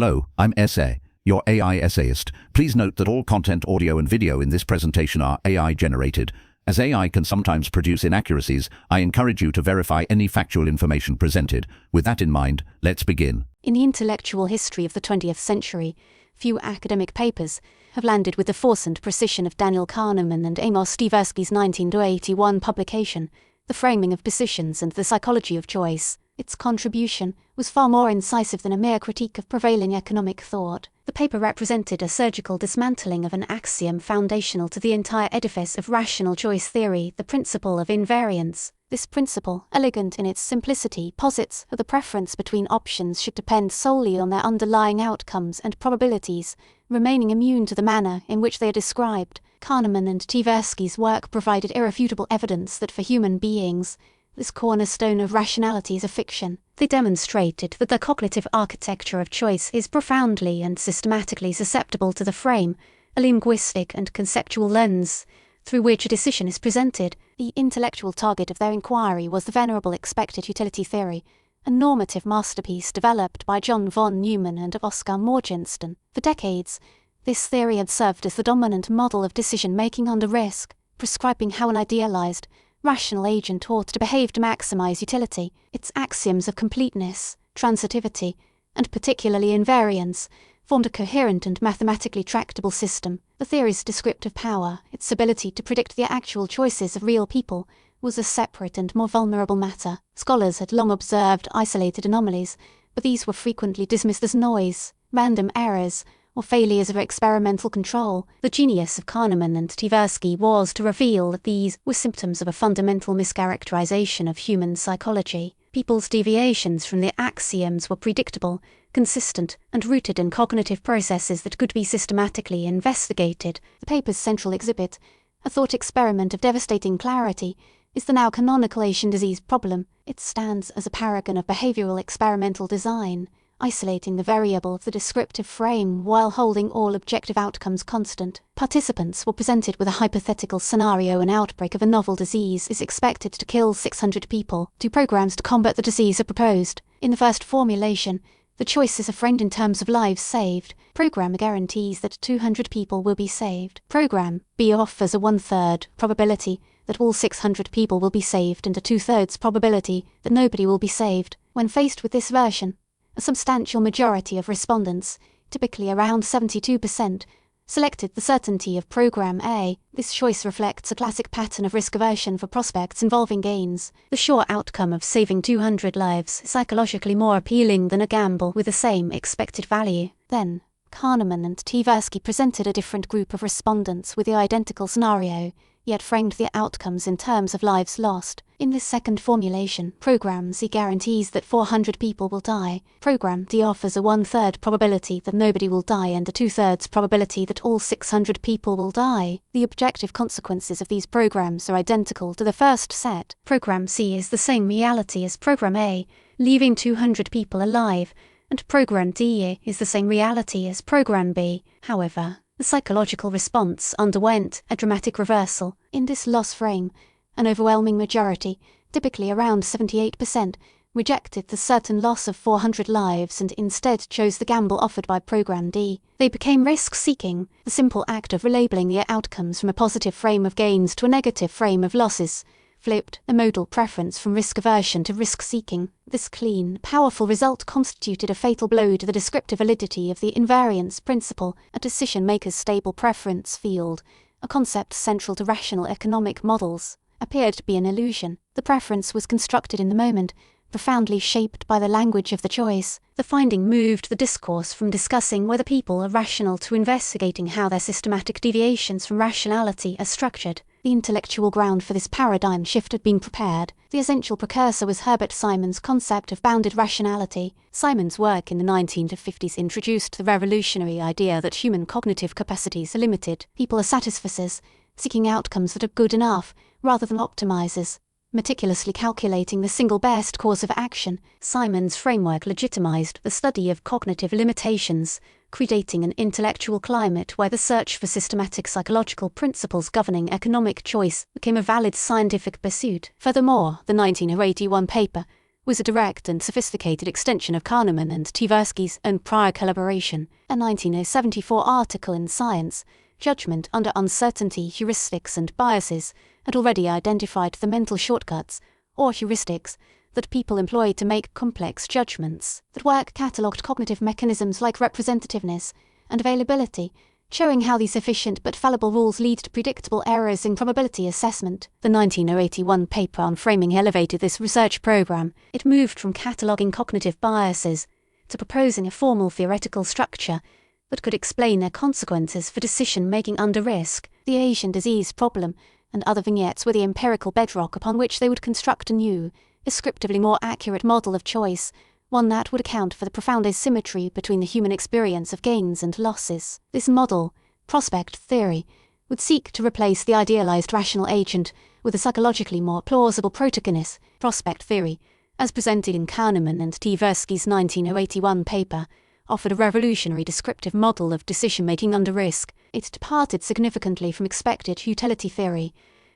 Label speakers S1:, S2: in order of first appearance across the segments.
S1: Hello, I'm Essay, your AI essayist. Please note that all content, audio and video in this presentation are AI generated. As AI can sometimes produce inaccuracies, I encourage you to verify any factual information presented. With that in mind, let's begin.
S2: In the intellectual history of the 20th century, few academic papers have landed with the force and precision of Daniel Kahneman and Amos Tversky's 1981 publication, The Framing of Decisions and the Psychology of Choice. Its contribution was far more incisive than a mere critique of prevailing economic thought. The paper represented a surgical dismantling of an axiom foundational to the entire edifice of rational choice theory, the principle of invariance. This principle, elegant in its simplicity, posits that the preference between options should depend solely on their underlying outcomes and probabilities, remaining immune to the manner in which they are described. Kahneman and Tversky's work provided irrefutable evidence that for human beings, this cornerstone of rationality is a fiction. They demonstrated that the cognitive architecture of choice is profoundly and systematically susceptible to the frame, a linguistic and conceptual lens, through which a decision is presented. The intellectual target of their inquiry was the venerable expected utility theory, a normative masterpiece developed by John von Neumann and Oskar Morgenstern. For decades, this theory had served as the dominant model of decision-making under risk, prescribing how an idealized, rational agent ought to behave to maximize utility. Its axioms of completeness, transitivity, and particularly invariance formed a coherent and mathematically tractable system. The theory's descriptive power, its ability to predict the actual choices of real people, was a separate and more vulnerable matter. Scholars had long observed isolated anomalies, but these were frequently dismissed as noise, random errors, or failures of experimental control. The genius of Kahneman and Tversky was to reveal that these were symptoms of a fundamental mischaracterization of human psychology. People's deviations from the axioms were predictable, consistent, and rooted in cognitive processes that could be systematically investigated. The paper's central exhibit, a thought experiment of devastating clarity, is the now canonical Asian disease problem. It stands as a paragon of behavioral experimental design, isolating the variable of the descriptive frame while holding all objective outcomes constant. Participants were presented with a hypothetical scenario. An outbreak of a novel disease is expected to kill 600 people. 2 programs to combat the disease are proposed. In the first formulation, the choices are framed in terms of lives saved. Program A guarantees that 200 people will be saved. Program B offers a 1/3 probability that all 600 people will be saved and a 2/3 probability that nobody will be saved. When faced with this version, a substantial majority of respondents, typically around 72%, selected the certainty of Program A. This choice reflects a classic pattern of risk aversion for prospects involving gains. The sure outcome of saving 200 lives is psychologically more appealing than a gamble with the same expected value. Then, Kahneman and Tversky presented a different group of respondents with the identical scenario, yet framed the outcomes in terms of lives lost. In this second formulation, Program C guarantees that 400 people will die. Program D offers a 1/3 probability that nobody will die and a 2/3 probability that all 600 people will die. The objective consequences of these programs are identical to the first set. Program C is the same reality as Program A, leaving 200 people alive, and Program D is the same reality as Program B. However, the psychological response underwent a dramatic reversal. In this loss frame, an overwhelming majority, typically around 78%, rejected the certain loss of 400 lives and instead chose the gamble offered by Program D. They became risk-seeking. The simple act of relabeling the outcomes from a positive frame of gains to a negative frame of losses flipped a modal preference from risk aversion to risk-seeking. This clean, powerful result constituted a fatal blow to the descriptive validity of the invariance principle, a decision-maker's stable preference field, a concept central to rational economic models, appeared to be an illusion. The preference was constructed in the moment, profoundly shaped by the language of the choice. The finding moved the discourse from discussing whether people are rational to investigating how their systematic deviations from rationality are structured. The intellectual ground for this paradigm shift had been prepared. The essential precursor was Herbert Simon's concept of bounded rationality. Simon's work in the 1950s introduced the revolutionary idea that human cognitive capacities are limited. People are satisficers, seeking outcomes that are good enough, rather than optimizers, meticulously calculating the single best course of action. Simon's framework legitimized the study of cognitive limitations, creating an intellectual climate where the search for systematic psychological principles governing economic choice became a valid scientific pursuit. Furthermore, the 1981 paper, was a direct and sophisticated extension of Kahneman and Tversky's own prior collaboration, a 1974 article in Science, Judgment Under Uncertainty, Heuristics and Biases, had already identified the mental shortcuts, or heuristics, that people employ to make complex judgments. That work catalogued cognitive mechanisms like representativeness and availability, showing how these efficient but fallible rules lead to predictable errors in probability assessment. The 1981 paper on framing elevated this research program. It moved from cataloguing cognitive biases to proposing a formal theoretical structure that could explain their consequences for decision-making under risk. The Asian disease problem and other vignettes were the empirical bedrock upon which they would construct a new, descriptively more accurate model of choice, one that would account for the profound asymmetry between the human experience of gains and losses. This model, prospect theory, would seek to replace the idealized rational agent with a psychologically more plausible protagonist. Prospect theory, as presented in Kahneman and Tversky's 1981 paper, offered a revolutionary descriptive model of decision-making under risk. It departed significantly from expected utility theory,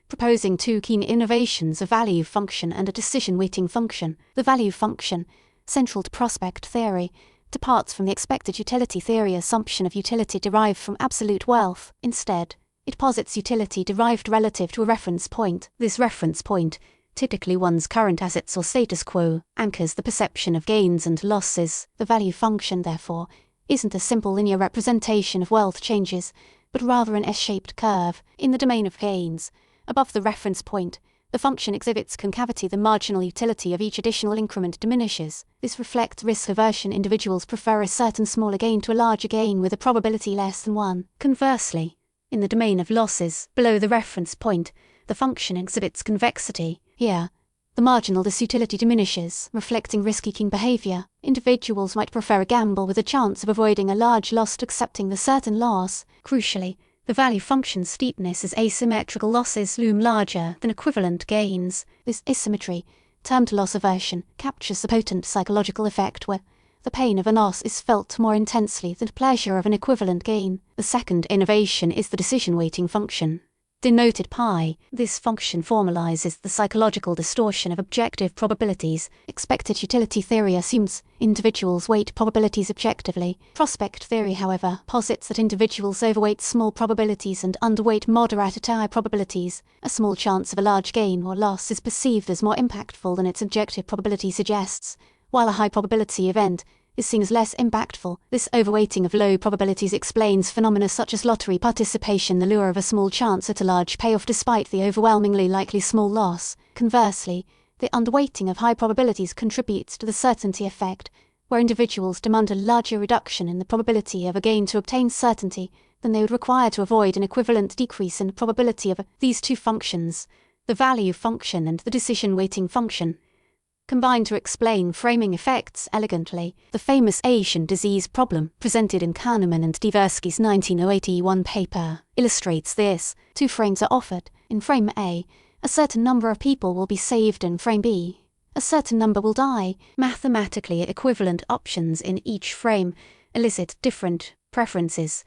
S2: proposing two key innovations: a value function and a decision-weighting function. The value function, central to prospect theory, departs from the expected utility theory assumption of utility derived from absolute wealth. Instead, it posits utility derived relative to a reference point. This reference point, typically one's current assets or status quo, anchors the perception of gains and losses. The value function, therefore, isn't a simple linear representation of wealth changes, but rather an S-shaped curve. In the domain of gains, above the reference point, the function exhibits concavity. The marginal utility of each additional increment diminishes. This reflects risk aversion. Individuals prefer a certain smaller gain to a larger gain with a probability less than 1. Conversely, in the domain of losses, below the reference point, the function exhibits convexity. Here, the marginal disutility diminishes, reflecting risk-seeking behavior. Individuals might prefer a gamble with a chance of avoiding a large loss to accepting the certain loss. Crucially, the value function's steepness as asymmetrical losses loom larger than equivalent gains. This asymmetry, termed loss aversion, captures the potent psychological effect where the pain of a loss is felt more intensely than pleasure of an equivalent gain. The second innovation is the decision-weighting function, denoted pi. This function formalizes the psychological distortion of objective probabilities. Expected utility theory assumes individuals weight probabilities objectively. Prospect theory, however, posits that individuals overweight small probabilities and underweight moderate to high probabilities. A small chance of a large gain or loss is perceived as more impactful than its objective probability suggests, while a high probability event is seen as less impactful. This overweighting of low probabilities explains phenomena such as lottery participation, the lure of a small chance at a large payoff despite the overwhelmingly likely small loss. Conversely, the underweighting of high probabilities contributes to the certainty effect, where individuals demand a larger reduction in the probability of a gain to obtain certainty than they would require to avoid an equivalent decrease in the probability of these two functions, the value function and the decision-weighting function, combine to explain framing effects elegantly. The famous Asian disease problem, presented in Kahneman and Tversky's 1981 paper, illustrates this. Two frames are offered. In frame A, a certain number of people will be saved. In frame B, a certain number will die. Mathematically equivalent options in each frame elicit different preferences,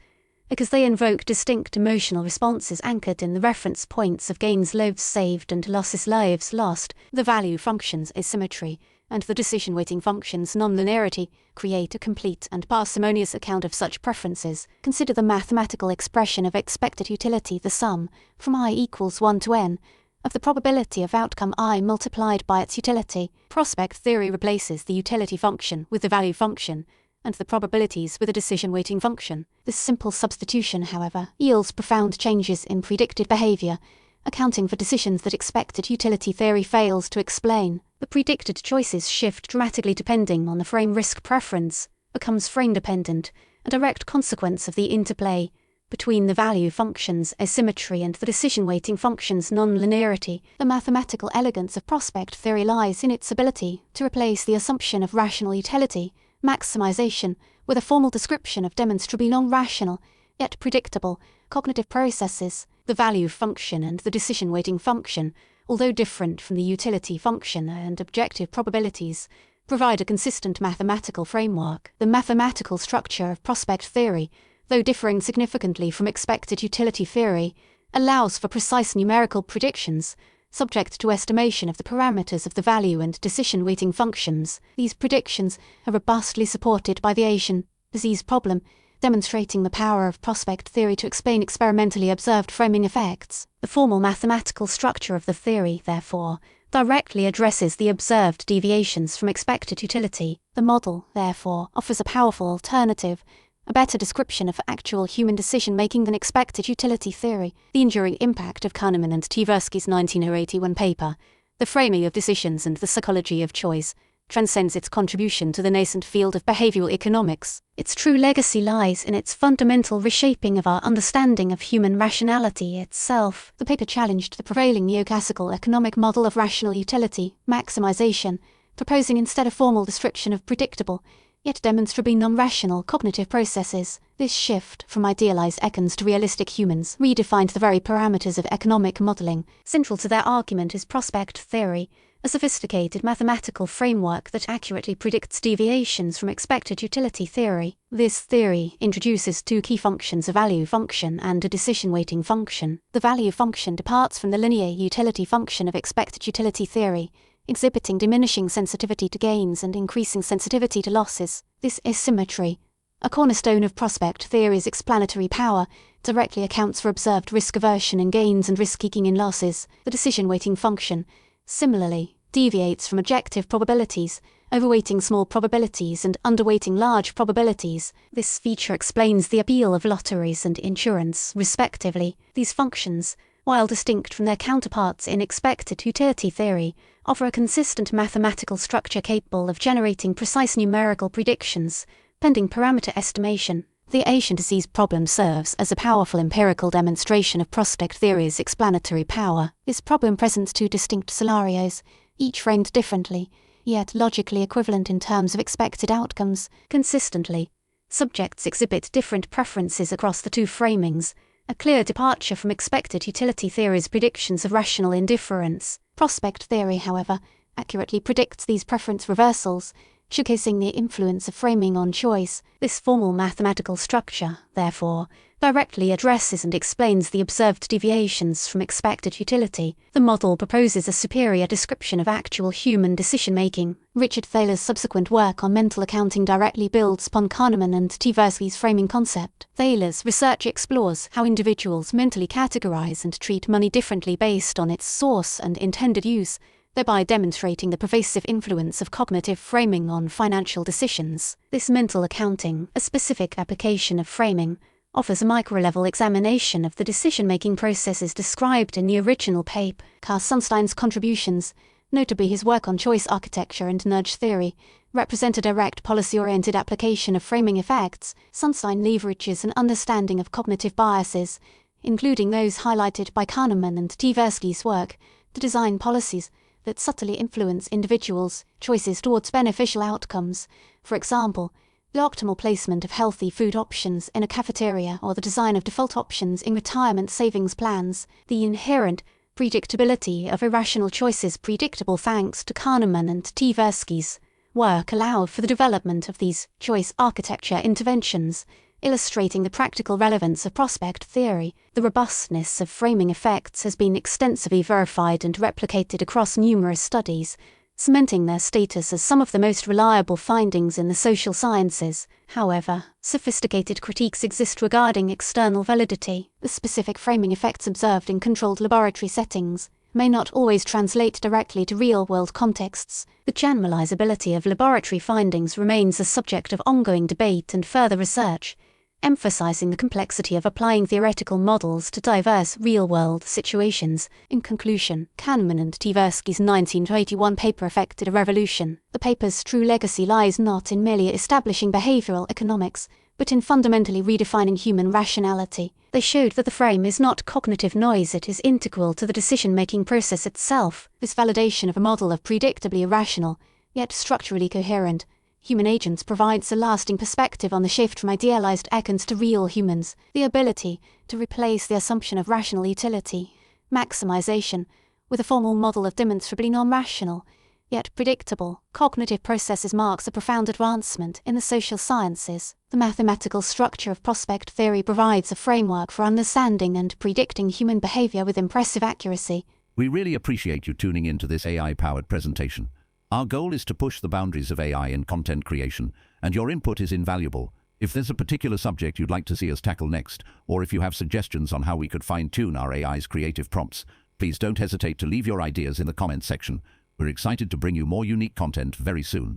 S2: because they invoke distinct emotional responses anchored in the reference points of gains lives saved and losses lives lost. The value function's asymmetry and the decision-weighting function's nonlinearity create a complete and parsimonious account of such preferences. Consider the mathematical expression of expected utility, the sum, from I equals 1 to n, of the probability of outcome I multiplied by its utility. Prospect theory replaces the utility function with the value function, and the probabilities with a decision-weighting function. This simple substitution, however, yields profound changes in predicted behavior, accounting for decisions that expected utility theory fails to explain. The predicted choices shift dramatically depending on the frame. Risk preference becomes frame-dependent, a direct consequence of the interplay between the value function's asymmetry and the decision-weighting function's non-linearity. The mathematical elegance of prospect theory lies in its ability to replace the assumption of rational utility maximization with a formal description of demonstrably non-rational, yet predictable, cognitive processes. The value function and the decision-weighting function, although different from the utility function and objective probabilities, provide a consistent mathematical framework. The mathematical structure of prospect theory, though differing significantly from expected utility theory, allows for precise numerical predictions, subject to estimation of the parameters of the value and decision-weighting functions. These predictions are robustly supported by the Asian disease problem, demonstrating the power of prospect theory to explain experimentally observed framing effects. The formal mathematical structure of the theory, therefore, directly addresses the observed deviations from expected utility. The model, therefore, offers a powerful alternative, a better description of actual human decision-making than expected utility theory. The enduring impact of Kahneman and Tversky's 1981 paper, The Framing of Decisions and the Psychology of Choice, transcends its contribution to the nascent field of behavioral economics. Its true legacy lies in its fundamental reshaping of our understanding of human rationality itself. The paper challenged the prevailing neoclassical economic model of rational utility, maximization, proposing instead a formal description of predictable, yet demonstrably non-rational cognitive processes. This shift from idealized econs to realistic humans redefined the very parameters of economic modeling. Central to their argument is prospect theory, a sophisticated mathematical framework that accurately predicts deviations from expected utility theory. This theory introduces two key functions: a value function and a decision-weighting function. The value function departs from the linear utility function of expected utility theory, exhibiting diminishing sensitivity to gains and increasing sensitivity to losses. This asymmetry, a cornerstone of prospect theory's explanatory power, directly accounts for observed risk aversion in gains and risk-seeking in losses. The decision-weighting function, similarly, deviates from objective probabilities, overweighting small probabilities and underweighting large probabilities. This feature explains the appeal of lotteries and insurance, respectively. These functions, while distinct from their counterparts in expected utility theory, offer a consistent mathematical structure capable of generating precise numerical predictions, pending parameter estimation. The Asian disease problem serves as a powerful empirical demonstration of prospect theory's explanatory power. This problem presents two distinct scenarios, each framed differently, yet logically equivalent in terms of expected outcomes. Consistently, subjects exhibit different preferences across the two framings, a clear departure from expected utility theory's predictions of rational indifference. Prospect theory, however, accurately predicts these preference reversals, showcasing the influence of framing on choice. This formal mathematical structure, therefore, directly addresses and explains the observed deviations from expected utility. The model proposes a superior description of actual human decision-making. Richard Thaler's subsequent work on mental accounting directly builds upon Kahneman and Tversky's framing concept. Thaler's research explores how individuals mentally categorize and treat money differently based on its source and intended use, thereby demonstrating the pervasive influence of cognitive framing on financial decisions. This mental accounting, a specific application of framing, offers a micro-level examination of the decision-making processes described in the original paper. Carl Sunstein's contributions, notably his work on choice architecture and nudge theory, represent a direct policy-oriented application of framing effects. Sunstein leverages an understanding of cognitive biases, including those highlighted by Kahneman and Tversky's work, to design policies that subtly influence individuals' choices towards beneficial outcomes. For example, the optimal placement of healthy food options in a cafeteria or the design of default options in retirement savings plans. The inherent predictability of irrational choices predictable thanks to Kahneman and Tversky's work allowed for the development of these choice architecture interventions, illustrating the practical relevance of prospect theory. The robustness of framing effects has been extensively verified and replicated across numerous studies, cementing their status as some of the most reliable findings in the social sciences. However, sophisticated critiques exist regarding external validity. The specific framing effects observed in controlled laboratory settings may not always translate directly to real-world contexts. The generalizability of laboratory findings remains a subject of ongoing debate and further research, emphasizing the complexity of applying theoretical models to diverse real-world situations. In conclusion, Kahneman and Tversky's 1981 paper effected a revolution. The paper's true legacy lies not in merely establishing behavioral economics, but in fundamentally redefining human rationality. They showed that the frame is not cognitive noise, it is integral to the decision-making process itself. This validation of a model of predictably irrational, yet structurally coherent, human agents provides a lasting perspective on the shift from idealized econs to real humans. The ability to replace the assumption of rational utility, maximization, with a formal model of demonstrably non-rational, yet predictable, cognitive processes marks a profound advancement in the social sciences. The mathematical structure of prospect theory provides a framework for understanding and predicting human behavior with impressive accuracy.
S1: We really appreciate you tuning in to this AI-powered presentation. Our goal is to push the boundaries of AI in content creation, and your input is invaluable. If there's a particular subject you'd like to see us tackle next, or if you have suggestions on how we could fine-tune our AI's creative prompts, please don't hesitate to leave your ideas in the comments section. We're excited to bring you more unique content very soon.